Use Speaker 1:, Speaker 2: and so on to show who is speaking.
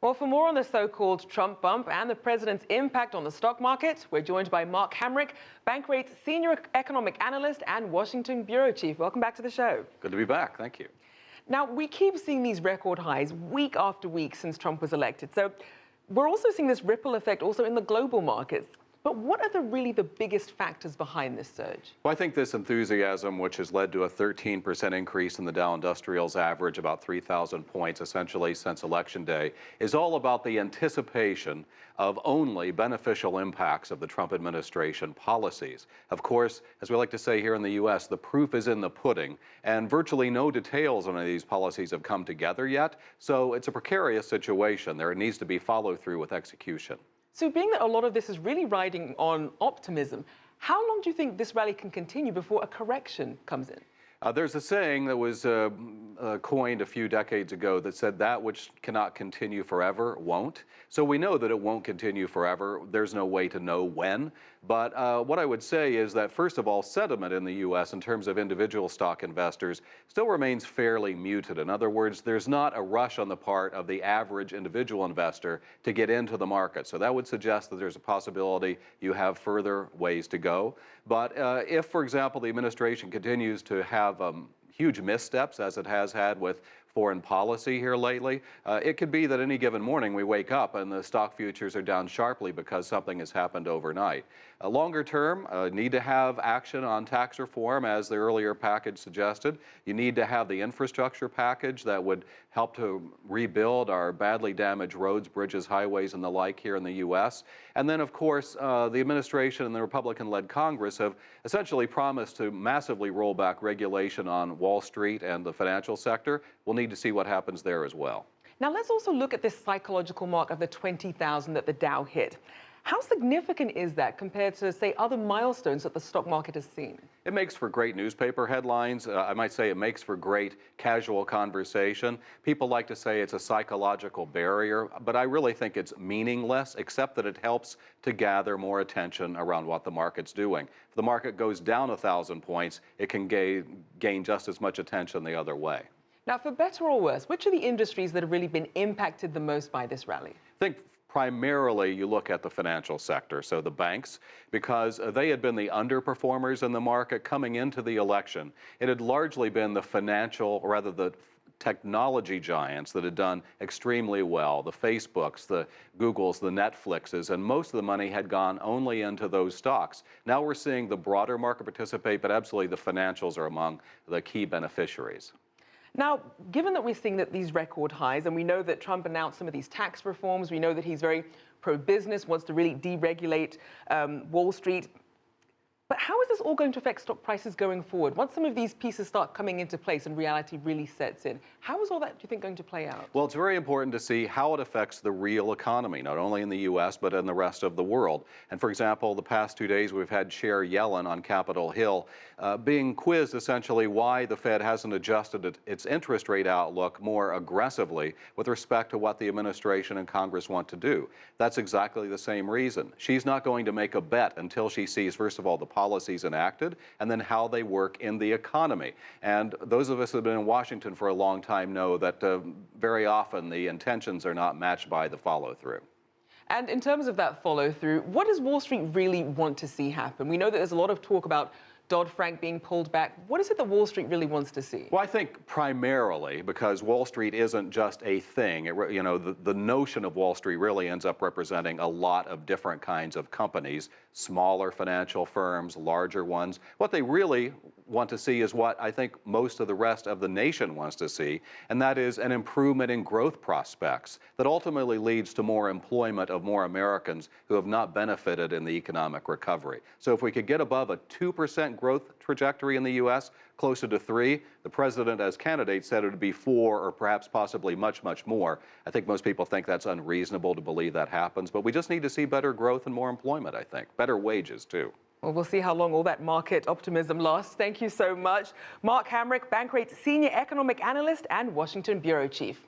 Speaker 1: Well, for more on the so-called Trump bump and the president's impact on the stock market, we're joined by Mark Hamrick, Bankrate's senior economic analyst and Washington bureau chief. Welcome back to the show.
Speaker 2: Good to be back. Thank you.
Speaker 1: Now, we keep seeing these record highs week after week since Trump was elected. So we're also seeing this ripple effect also in the global markets. But what are really the biggest factors behind this surge?
Speaker 2: Well, I think this enthusiasm, which has led to a 13% increase in the Dow Industrials average, about 3,000 points essentially since Election Day, is all about the anticipation of only beneficial impacts of the Trump administration policies. Of course, as we like to say here in the U.S., the proof is in the pudding, and virtually no details on any of these policies have come together yet, so it's a precarious situation. There needs to be follow-through with execution.
Speaker 1: So being that a lot of this is really riding on optimism, how long do you think this rally can continue before a correction comes in?
Speaker 2: There's a saying that was coined a few decades ago that said that which cannot continue forever won't. So we know that it won't continue forever. There's no way to know when. But what I would say is that, first of all, sentiment in the U.S. in terms of individual stock investors still remains fairly muted. In other words, there's not a rush on the part of the average individual investor to get into the market. So that would suggest that there's a possibility you have further ways to go. But if, for example, the administration continues to have huge missteps, as it has had with foreign policy here lately, it could be that any given morning we wake up and the stock futures are down sharply because something has happened overnight. Longer term, need to have action on tax reform, as the earlier package suggested. You need to have the infrastructure package that would help to rebuild our badly damaged roads, bridges, highways, and the like here in the U.S. And then, of course, the administration and the Republican-led Congress have essentially promised to massively roll back regulation on Wall Street and the financial sector. We'll need to see what happens there as well.
Speaker 1: Now, let's also look at this psychological mark of the 20,000 that the Dow hit. How significant is that compared to, say, other milestones that the stock market has seen?
Speaker 2: It makes for great newspaper headlines. I might say it makes for great casual conversation. People like to say it's a psychological barrier, but I really think it's meaningless, except that it helps to gather more attention around what the market's doing. If the market goes down 1,000 points, it can gain just as much attention the other way.
Speaker 1: Now, for better or worse, which are the industries that have really been impacted the most by this rally?
Speaker 2: I think primarily you look at the financial sector, so the banks, because they had been the underperformers in the market coming into the election. It had largely been the financial, or rather the technology giants that had done extremely well, the Facebooks, the Googles, the Netflixes, and most of the money had gone only into those stocks. Now we're seeing the broader market participate, but absolutely the financials are among the key beneficiaries.
Speaker 1: Now, given that we're seeing that these record highs, and we know that Trump announced some of these tax reforms, we know that he's very pro-business, wants to really deregulate Wall Street. But how is this all going to affect stock prices going forward? Once some of these pieces start coming into place and reality really sets in, how is all that, do you think, going to play out?
Speaker 2: Well, it's very important to see how it affects the real economy, not only in the U.S., but in the rest of the world. And for example, the past 2 days, we've had Chair Yellen on Capitol Hill being quizzed essentially why the Fed hasn't adjusted its interest rate outlook more aggressively with respect to what the administration and Congress want to do. That's exactly the same reason. She's not going to make a bet until she sees, first of all, the policies enacted, and then how they work in the economy. And those of us who have been in Washington for a long time know that very often the intentions are not matched by the follow-through.
Speaker 1: And in terms of that follow-through, what does Wall Street really want to see happen? We know that there's a lot of talk about Dodd-Frank being pulled back. What is it that Wall Street really wants to see?
Speaker 2: Well, I think primarily because Wall Street isn't just a thing. The notion of Wall Street really ends up representing a lot of different kinds of companies, smaller financial firms, larger ones. What they really want to see is what I think most of the rest of the nation wants to see, and that is an improvement in growth prospects that ultimately leads to more employment of more Americans who have not benefited in the economic recovery. So if we could get above a 2% growth trajectory in the U.S., closer to 3%, the president as candidate said it would be 4% or perhaps possibly much, much more. I think most people think that's unreasonable to believe that happens, but we just need to see better growth and more employment, I think. Better wages, too.
Speaker 1: Well, we'll see how long all that market optimism lasts. Thank you so much. Mark Hamrick, Bankrate's senior economic analyst and Washington bureau chief.